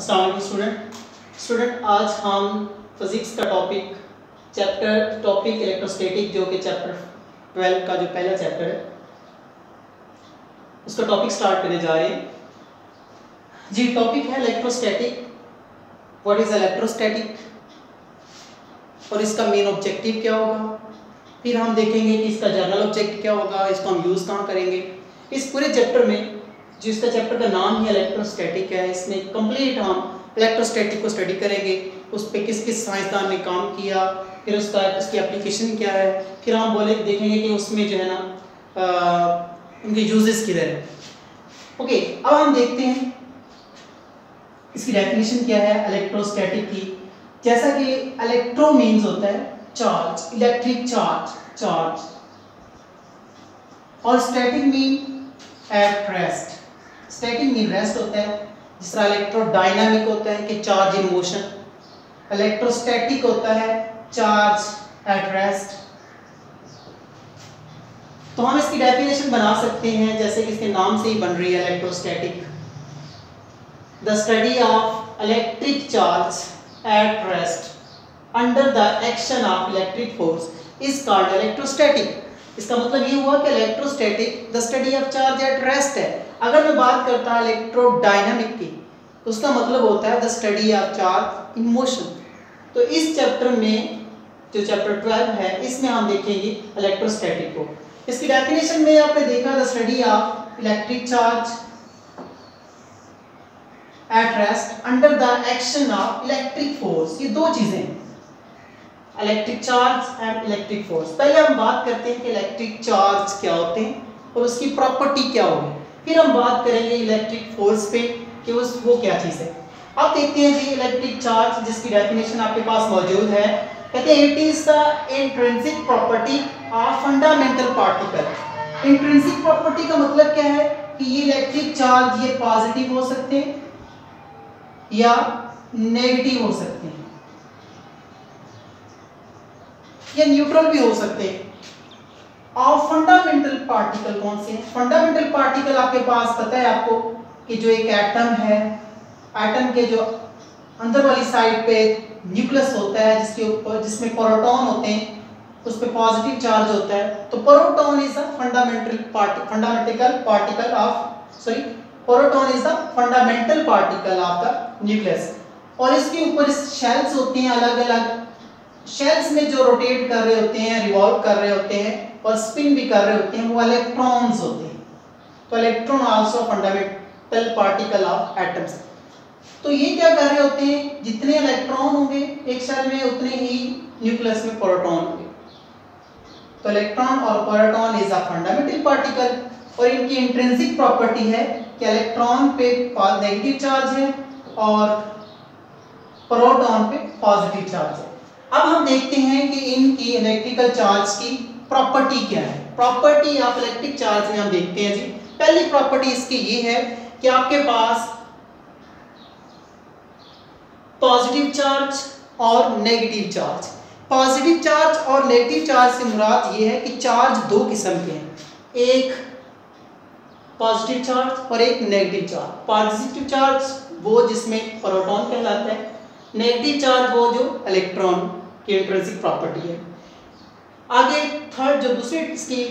अस्सलाम वालेकुम स्टूडेंट आज हम फिजिक्स का टॉपिक इलेक्ट्रोस्टैटिक जो कि चैप्टर 12 का जो पहला चैप्टर है उसका टॉपिक स्टार्ट करने जा रहे हैं जी। टॉपिक है इलेक्ट्रोस्टैटिक। व्हाट इज इलेक्ट्रोस्टैटिक और इसका मेन ऑब्जेक्टिव क्या होगा, फिर हम देखेंगे कि इसका जनरल ऑब्जेक्टिव क्या होगा, इसको हम यूज़ कहाँ करेंगे। इस पूरे चैप्टर में जिसका चैप्टर का नाम ही इलेक्ट्रोस्टैटिक है, इसमें कंप्लीट हम इलेक्ट्रोस्टैटिक को स्टडी करेंगे, उस पर किस किस साइंसदान ने काम किया, फिर उसकी एप्लीकेशन क्या है, फिर हम देखेंगे कि उसमें जो है ना उनके यूजेस किधर है। ओके, अब हम देखते हैं इसकी डेफिनेशन क्या है इलेक्ट्रोस्टैटिक की। जैसा कि इलेक्ट्रो मीन्स होता है चार्ज, इलेक्ट्रिक चार्ज और static mean at rest. Static mean rest होता है, जिस तरह इलेक्ट्रोडायनामिक होता है कि चार्ज इन मोशन, इलेक्ट्रोस्टैटिक होता है चार्ज एट रेस्ट। तो हम इसकी डेफिनेशन बना सकते हैं जैसे कि इसके नाम से ही बन रही है electrostatic. The study of electric charge at rest under the action of electric force is called electrostatic. इसका मतलब ये हुआ कि electrostatic the study of charge at rest है। अगर मैं बात करता हूं इलेक्ट्रोडायनामिक की तो उसका मतलब होता है the study of charge in motion. तो इस चैप्टर में जो चैप्टर 12 है इसमें हम देखेंगे इलेक्ट्रोस्टैटिक को। इसकी डेफिनेशन में आपने देखा the study of electric charge at rest under the action of electric force. ये दो चीजें, electric charge and electric force. पहले हम बात करते हैं कि इलेक्ट्रिक चार्ज क्या होते हैं और उसकी प्रॉपर्टी क्या होगी, फिर हम बात करेंगे इलेक्ट्रिक फोर्स पे कि वो क्या चीज है। अब देखते हैं जी इलेक्ट्रिक चार्ज, जिसकी डेफिनेशन आपके पास मौजूद है। कहते हैं it is the intrinsic property of fundamental particle. Intrinsic property का मतलब क्या है कि ये इलेक्ट्रिक चार्ज ये पॉजिटिव हो सकते हैं या नेगेटिव हो सकते हैं या न्यूट्रल भी हो सकते हैं। और फंडामेंटल पार्टिकल कौन से हैं? फंडामेंटल पार्टिकल आपके पास पता है आपको कि जो एक एटम है, एटम के जो अंदर वाली साइड पे न्यूक्लियस होता है जिसके ऊपर जिसमें प्रोटॉन होते हैं, उस पे पॉजिटिव चार्ज होता है। तो proton is the fundamental particle of the nucleus. और इसके ऊपर शेल्स होते हैं, अलग अलग शेल्स में जो रोटेट कर रहे होते हैं, रिवॉल्व कर रहे होते हैं और स्पिन भी कर रहे होते हैं, वो इलेक्ट्रॉन्स होते हैं। तो electron also fundamental particle of atoms. तो ये क्या कर रहे होते हैं, जितने इलेक्ट्रॉन होंगे एक शेल में उतने ही न्यूक्लियस में प्रोटॉन होंगे। तो इलेक्ट्रॉन और proton is a fundamental particle और इनकी इंट्रिंसिक प्रॉपर्टी है कि इलेक्ट्रॉन पे नेगेटिव चार्ज है और प्रोटॉन पे पॉजिटिव चार्ज है। अब हम देखते हैं कि इनकी इलेक्ट्रिकल चार्ज की प्रॉपर्टी क्या है। प्रॉपर्टी ऑफ इलेक्ट्रिक चार्ज में हम देखते हैं जी, पहली प्रॉपर्टी इसकी ये है कि आपके पास पॉजिटिव चार्ज और नेगेटिव चार्ज। पॉजिटिव चार्ज और नेगेटिव चार्ज से मुराद ये है कि चार्ज दो किस्म के हैं, एक पॉजिटिव चार्ज और एक नेगेटिव चार्ज। पॉजिटिव चार्ज वो जिसमें प्रोटॉन कहलाता है, नेगेटिव चार्ज वो जो इलेक्ट्रॉन की इंट्रिंसिक प्रॉपर्टी है। आगे थर्ड जो दूसरी इसकी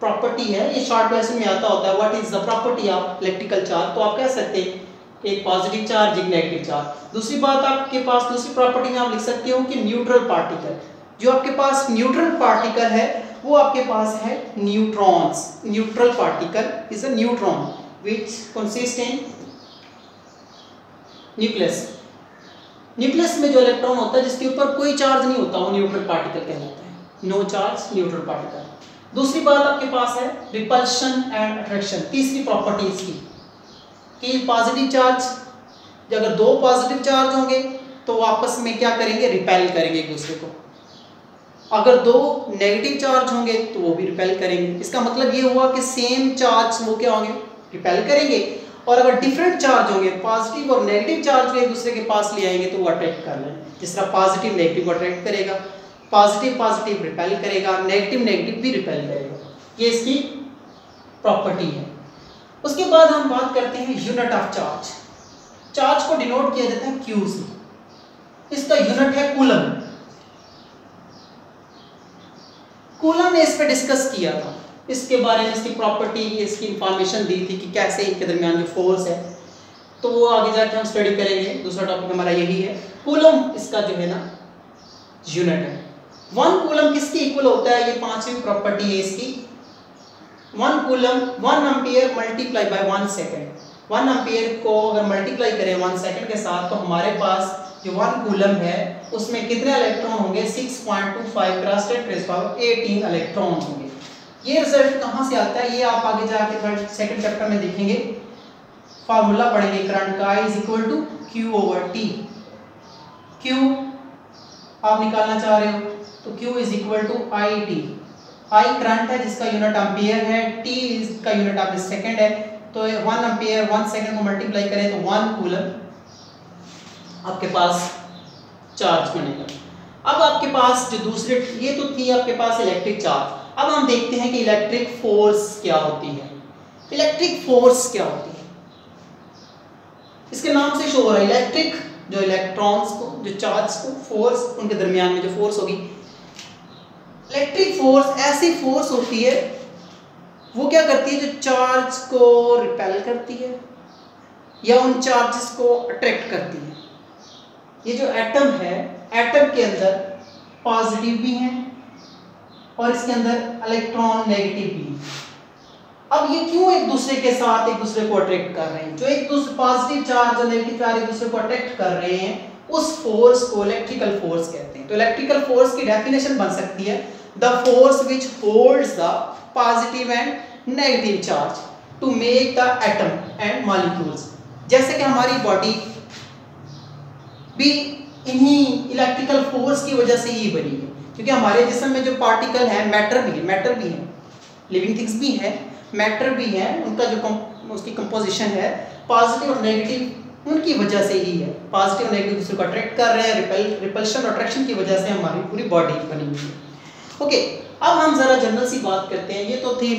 प्रॉपर्टी है, ये शॉर्ट क्वेश्चन में आता होता है, what is the property of electrical charge. तो आप कह सकते हैं एक पॉजिटिव चार्ज एक नेगेटिव चार्ज। दूसरी बात आपके पास दूसरी प्रॉपर्टी में आप लिख सकते हो कि न्यूट्रल पार्टिकल। जो आपके पास न्यूट्रल पार्टिकल है वो आपके पास है neutrons. Neutral particle is a neutron which consist in nucleus. Nucleus में जो इलेक्ट्रॉन होता है जिसके ऊपर कोई चार्ज नहीं होता वो न्यूट्रल पार्टिकल कहलाता है, नो चार्ज न्यूट्रल पार्टिकल। दूसरी बात आपके पास है रिपल्शन एंड अट्रैक्शन। तीसरी प्रॉपर्टी इसकी कि पॉजिटिव चार्ज, अगर दो पॉजिटिव चार्ज होंगे तो वो आपस में क्या करेंगे, रिपेल करेंगे एक दूसरे को। अगर दो नेगेटिव चार्ज होंगे तो वो भी रिपेल करेंगे। इसका मतलब ये हुआ कि सेम चार्ज वो क्या होंगे, रिपेल करेंगे। और अगर डिफरेंट चार्ज होंगे, पॉजिटिव और नेगेटिव चार्ज को एक दूसरे के पास ले आएंगे तो वो अट्रैक्ट कर लेंगे। जिस तरह पॉजिटिव नेगेटिव को अट्रैक्ट करेगा, पॉजिटिव पॉजिटिव रिपेल करेगा, नेगेटिव नेगेटिव भी रिपेल करेगा। ये इसकी प्रॉपर्टी है। उसके बाद हम बात करते हैं यूनिट ऑफ चार्ज। चार्ज को डिनोट किया जाता है Q से, इसका यूनिट है कूलम। कूलम ने इस पे डिस्कस किया था, इसके बारे में इसकी प्रॉपर्टी, इसकी इंफॉर्मेशन दी थी कि कैसे इनके दरमियान जो फोर्स है, तो वो आगे जाके हम स्टडी करेंगे। दूसरा टॉपिक हमारा यही है। कूलम इसका जो है ना यूनिट है। 1 कूलम किसके इक्वल होता है, ये 5वीं प्रॉपर्टी है इसकी। 1 coulomb 1 ampere multiply by 1 second. 1 ampere को अगर मल्टीप्लाई करें 1 सेकेंड के साथ, तो हमारे पास जो 1 कूलम है उसमें कितने इलेक्ट्रॉन होंगे, 6.25 क्रॉस 10⁻18 इलेक्ट्रॉन होंगे। ये रिजल्ट कहाँ से आता है, ये आप आगे जाके थर्ड सेकंड चैप्टर में देखेंगे, फार्मूला पढ़ेंगे करंट का, I = Q/T। Q आप निकालना चाह रहे हो तो Q = IT। I करंट है जिसका यूनिट एम्पियर है, T इसका यूनिट आपके सेकंड है, तो 1 एम्पियर 1 सेकंड को मल्टीप्लाई करें तो 1 कूलम आपके पास चार्ज बनेगा। अब आपके पास जो दूसरे, ये तो थी आपके पास इलेक्ट्रिक चार्ज। अब हम देखते हैं कि इलेक्ट्रिक फोर्स क्या होती है। इलेक्ट्रिक फोर्स क्या होती है, इसके नाम से शो हो रहा है। इलेक्ट्रिक जो इलेक्ट्रॉन्स को, जो चार्ज को, फोर्स उनके दरमियान में जो फोर्स होगी, इलेक्ट्रिक फोर्स ऐसी फोर्स होती है, वो क्या करती है, जो चार्ज को रिपेल करती है या उन चार्जेस को अट्रैक्ट करती है। ये जो एटम है, एटम के अंदर पॉजिटिव भी हैं और इसके अंदर इलेक्ट्रॉन नेगेटिव भी हैं। अब ये क्यों एक दूसरे के साथ एक दूसरे को अट्रैक्ट कर रहे हैं, जो एक दूसरे पॉजिटिव चार्ज और नेगेटिव चार्ज एक दूसरे को अट्रैक्ट कर रहे हैं, उस फोर्स को इलेक्ट्रिकल फोर्स कहते हैं। तो इलेक्ट्रिकल फोर्स की डेफिनेशन बन सकती है, the force which holds the positive and negative charge to make the atom and molecules. जैसे कि हमारी बॉडी भी इन्हीं इलेक्ट्रिकल फोर्स की वजह से ही बनी है, क्योंकि हमारे जिस्म में जो पार्टिकल है, मैटर भी है, लिविंग थिंग्स भी है, मैटर भी है, उनका जो उसकी कंपोजिशन है पॉजिटिव और नेगेटिव उनकी वजह से ही है। पॉजिटिव और नेगेटिव दूसरे को अट्रैक्ट कर रहे हैं, रिपल्शन और अट्रैक्शन की वजह से हमारी पूरी बॉडी बनी हुई है। ओके, अब हम जरा जनरल सी बात करते हैं। ये तो थी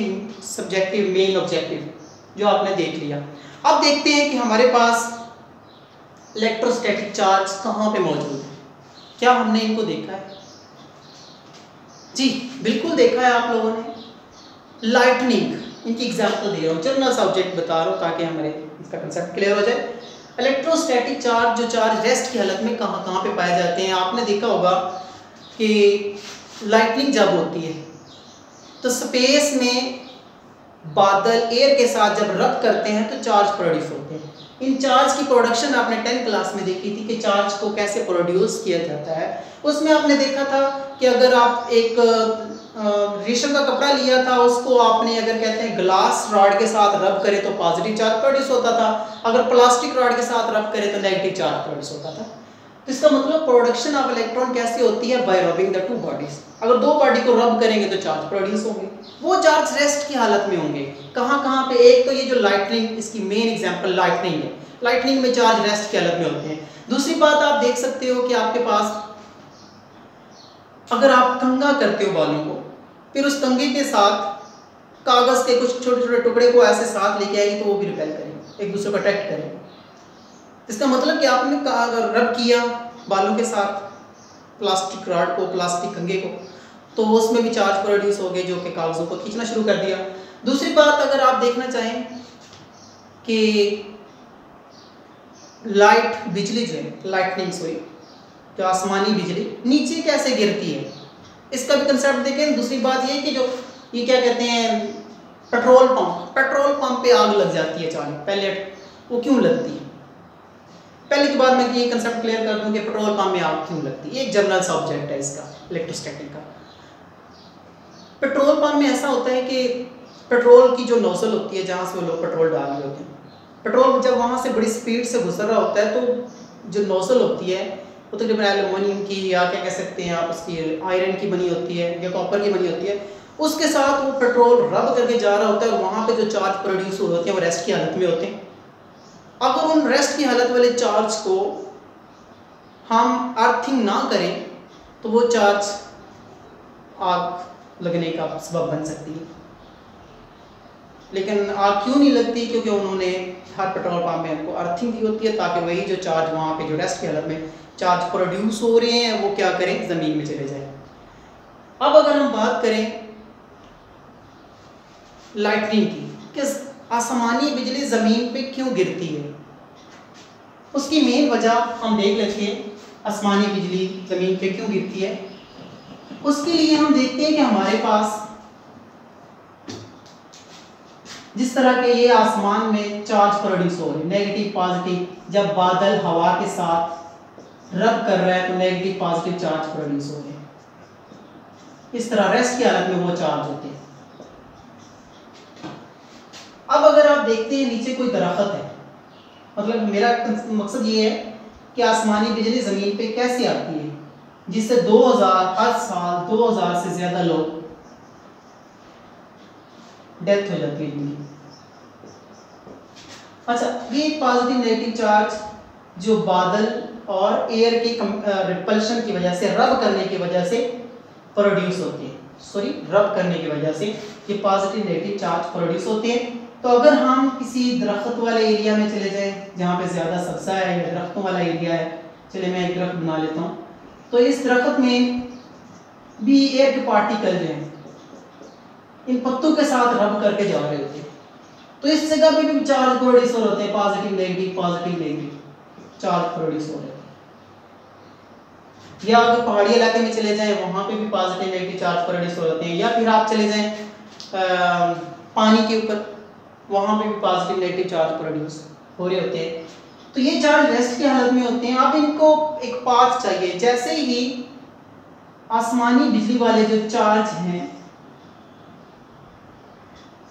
सब्जेक्टिव, मेन ऑब्जेक्टिव जो आपने देख लिया। अब देखते हैं कि हमारे पास इलेक्ट्रोस्टैटिक चार्ज कहाँ पे मौजूद है। क्या हमने इनको देखा है? जी बिल्कुल देखा है आप लोगों ने। लाइटनिंग, इनकी एग्जांपल दे रहा हूँ, जनरल सब्जेक्ट बता रहा हूँ ताकि हमारे इसका कंसेप्ट क्लियर हो जाए। इलेक्ट्रोस्टैटिक चार्ज, जो चार्ज रेस्ट की हालत में कहाँ कहाँ पे पाए जाते हैं, आपने देखा होगा कि लाइटनिंग जब होती है तो स्पेस में बादल एयर के साथ जब रब करते हैं तो चार्ज प्रोड्यूस होते हैं। इन चार्ज की प्रोडक्शन आपने 10th क्लास में देखी थी कि चार्ज को कैसे प्रोड्यूस किया जाता है। उसमें आपने देखा था कि अगर आप एक रेशम का कपड़ा लिया था, उसको आपने अगर कहते हैं ग्लास रॉड के साथ रब करे तो पॉजिटिव चार्ज प्रोड्यूस होता था, अगर प्लास्टिक रॉड के साथ रब करे तो नेगेटिव चार्ज प्रोड्यूस होता था। तो इसका मतलब प्रोडक्शन ऑफ इलेक्ट्रॉन कैसे होती है, bye rubbing the two bodies. अगर दो बॉडी को रब करेंगे तो चार्ज प्रोड्यूस होंगे, वो चार्ज रेस्ट की हालत में होंगे। कहाँ कहाँ पे, एक तो ये जो लाइटनिंग, इसकी मेन एग्जांपल लाइटनिंग है। लाइटनिंग में चार्ज रेस्ट की हालत में होते हैं। दूसरी बात आप देख सकते हो कि आपके पास अगर आप कंघा करते हो बालों को, फिर उस कंघे के साथ कागज के कुछ छोटे छोटे टुकड़े को ऐसे साथ लेके आएंगे तो वो भी रिपेल करेंगे, एक दूसरे को अट्रैक्ट करेंगे। इसका मतलब कि आपने अगर रब किया बालों के साथ प्लास्टिक रॉड को, प्लास्टिक कंघे को, तो उसमें भी चार्ज प्रोड्यूस हो गए जो कि कागजों को खींचना शुरू कर दिया। दूसरी बात अगर आप देखना चाहें कि लाइट, बिजली जो है, लाइटनिंग हुई, जो आसमानी बिजली नीचे कैसे गिरती है, इसका भी कंसेप्ट देखें। दूसरी बात ये कि जो ये क्या कहते हैं, पेट्रोल पंप पे आग लग जाती है अचानक, पहले वो क्यों लगती है? पहले के बाद मैं ये कंसेप्ट क्लियर कर दूं कि पेट्रोल पंप में आग क्यों लगती है। एक जनरल सब्जेक्ट है इसका, इलेक्ट्रोस्टैटिक का। पेट्रोल पंप में ऐसा होता है कि पेट्रोल की जो नोजल होती है, जहाँ से वो लोग पेट्रोल डाल रहे होते हैं, पेट्रोल जब वहाँ से बड़ी स्पीड से गुजर रहा होता है तो जो नोजल होती है वो तकरीबन एल्युमिनियम की, या क्या कह सकते हैं आप, उसकी आयरन की बनी होती है या कॉपर की बनी होती है, उसके साथ वो पेट्रोल रब करके जा रहा होता है और वहाँ पे जो चार्ज प्रोड्यूस हो होते हैं वो रेस्ट की हालत में होते हैं। अगर उन रेस्ट की हालत वाले चार्ज को हम अर्थिंग ना करें तो वो चार्ज आग लगने का सबब बन सकती है। लेकिन आग क्यों नहीं लगती? क्योंकि उन्होंने हर पेट्रोल पंप में उनको अर्थिंग दी होती है ताकि वही जो चार्ज वहाँ पे जो रेस्ट की हालत में चार्ज प्रोड्यूस हो रहे हैं वो क्या करें, ज़मीन में चले जाएं। अब अगर हम बात करें लाइटनिंग की, कि आसमानी बिजली ज़मीन पे क्यों गिरती है, उसकी मेन वजह हम देख लेते हैं। आसमानी बिजली ज़मीन पे क्यों गिरती है, उसके लिए हम देखते हैं कि हमारे पास जिस तरह के ये आसमान में चार्ज प्रोड्यूस हो रहे हैं, नेगेटिव पॉजिटिव, जब बादल हवा के साथ रब कर रहा है तो नेगेटिव पॉजिटिव चार्ज प्रोड्यूस हो रहे हैं। इस तरह रेस्ट की हालत में वो चार्ज होते हैं। अब अगर आप देखते हैं नीचे कोई दरख्त है, मतलब मेरा मकसद ये है कि आसमानी बिजली ज़मीन पे कैसे आती है, जिससे 2000 हर साल 2000 से ज़्यादा लोग डेथ हो जाती है इनकी। अच्छा, ये पॉजिटिव नेगेटिव चार्ज जो बादल और एयर की रिपल्शन की वजह से, रब करने की वजह से प्रोड्यूस होते हैं, रब करने की वजह से ये पॉजिटिव नेगेटिव चार्ज प्रोड्यूस होते हैं। तो अगर हम किसी दरख्त वाले एरिया में चले जाएं जहाँ पे ज़्यादा सब्ज़ा है या दरख्तों वाला एरिया है, चले मैं एक दरख्त बना लेता हूँ, तो इस दरख्त में भी एयर के पार्टिकल जो हैं इन पत्तों के साथ रब करके जा रहे होते हैं, तो इस जगह पे भी चार्ज प्रोड्यूस हो रहे हैं, पॉजिटिव नेगेटिव चार्ज प्रोड्यूस हो रहे हैं। या अगर पहाड़ी इलाके में चले जाएं वहाँ पे भी पॉजिटिव नेगेटिव चार्ज प्रोड्यूस हो जाते हैं, या फिर आप चले जाएं पानी के ऊपर, वहाँ पे भी पॉजिटिव नेगेटिव चार्ज प्रोड्यूस हो रहे होते हैं। तो ये चार्ज रेस्ट की हालत में होते हैं। अब इनको एक पाथ चाहिए, जैसे ही आसमानी बिजली वाले जो चार्ज हैं,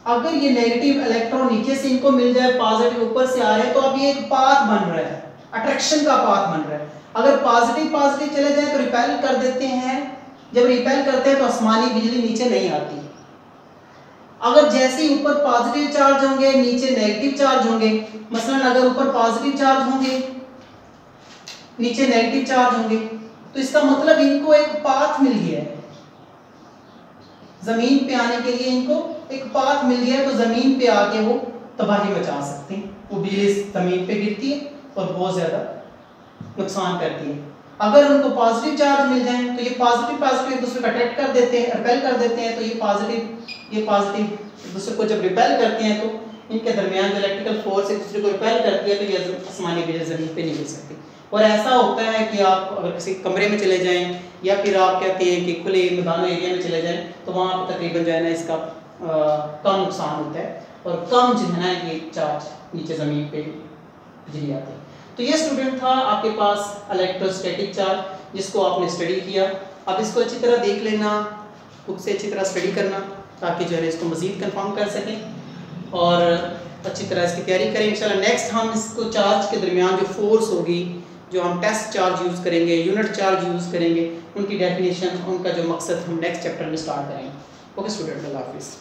अगर ये नेगेटिव इलेक्ट्रॉन नीचे से इनको मिल जाए, पॉजिटिव ऊपर से आ रहे हैं, तो अब ये एक पाथ बन रहा है, अट्रैक्शन का पाथ बन रहा है। अगर पॉजिटिव चले जाए तो रिपेल कर देते हैं, जब रिपेल करते हैं तो आसमानी बिजली नीचे नहीं आती। अगर जैसे ही ऊपर पॉजिटिव चार्ज होंगे नीचे नेगेटिव चार्ज होंगे, मसलन अगर ऊपर पॉजिटिव चार्ज होंगे नीचे नेगेटिव चार्ज होंगे, तो इसका मतलब इनको एक पाथ मिल गया है, जमीन पे आने के लिए इनको एक पाथ मिल गया है, तो जमीन पे आके वो तबाही मचा सकते हैं। वो बिजली जमीन पे गिरती है और बहुत ज्यादा नुकसान करती है। अगर उनको पॉजिटिव चार्ज मिल जाए तो ये पॉजिटिव एक दूसरे को अट्रैक्ट कर देते हैं, रिपेल कर देते हैं, तो ये पॉजिटिव एक दूसरे को जब रिपेल करते हैं तो इनके दरमियान जो इलेक्ट्रिकल फोर्स एक दूसरे को रिपेल करती है, तो ये आसमानी बिजली जमीन पे नहीं गिर सकती। और ऐसा होता है कि आप अगर किसी कमरे में चले जाएं या फिर आप कहते हैं कि खुले मैदानी एरिया में चले जाएं, तो वहाँ पर तकरीबन जो है ना इसका कम नुकसान होता है और कम जो है ना ये चार्ज नीचे ज़मीन पे बिजली आती है। तो ये स्टूडेंट था आपके पास इलेक्ट्रोस्टैटिक चार्ज, जिसको आपने स्टडी किया। अब इसको अच्छी तरह देख लेना, बुक से अच्छी तरह स्टडी करना, ताकि जो है इसको मज़ीद कंफर्म कर सकें और अच्छी तरह इसकी तैयारी करें। इंशाल्लाह नेक्स्ट हम इसको चार्ज के दरमियान जो फोर्स होगी, जो हम टेस्ट चार्ज यूज़ करेंगे, यूनिट चार्ज यूज़ करेंगे, उनकी डेफिनेशन, उनका जो मकसद हम नेक्स्ट चैप्टर में स्टार्ट करेंगे। ओके स्टूडेंट, अल्लाह हाफिज़।